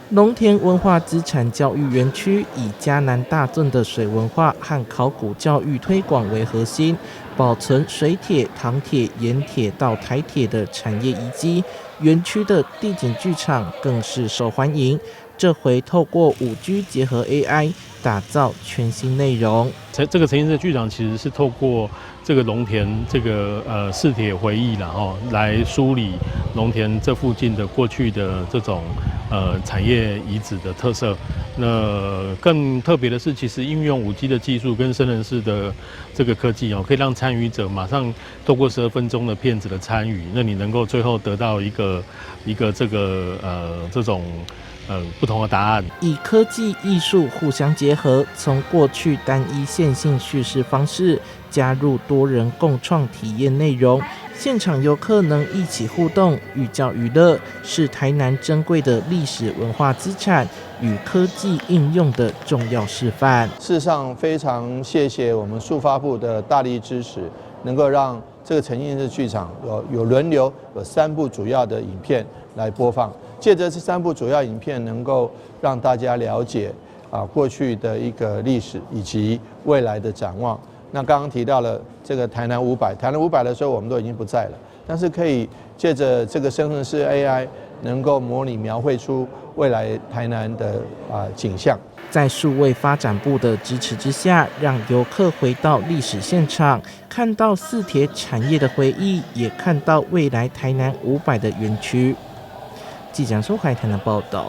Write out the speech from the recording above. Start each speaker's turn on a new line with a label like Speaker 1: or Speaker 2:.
Speaker 1: 农田文化资产教育园区以嘉南大圳的水文化和考古教育推广为核心，保存水铁、糖铁、盐铁到台铁的产业遗迹。园区的地景剧场更是受欢迎。这回透过5G 结合 AI， 打造全新内容。
Speaker 2: 这个沉浸式剧场其实是透过这个农田这个试铁回忆来梳理农田这附近的过去的这种产业遗址的特色。那更特别的是，其实应用5G 的技术跟深人式的这个科技可以让参与者马上透过12分钟的片子的参与，那你能够最后得到一个这种不同的答案。
Speaker 1: 以科技艺术互相结合，从过去单一线性叙事方式加入多人共创体验内容，现场游客能一起互动，寓教于乐，是台南珍贵的历史文化资产与科技应用的重要示范。
Speaker 3: 事实上，非常谢谢我们数发部的大力支持，能够让这个沉浸式剧场有轮流有3部主要的影片来播放。借着这3部主要影片，能够让大家了解过去的一个历史以及未来的展望。那刚刚提到了这个台南500，台南500的时候我们都已经不在了，但是可以借着这个生成式 AI， 能够模拟描绘出未来台南的景象。
Speaker 1: 在数位发展部的支持之下，让游客回到历史现场，看到四铁产业的回忆，也看到未来台南500的园区。记者周海台南报道。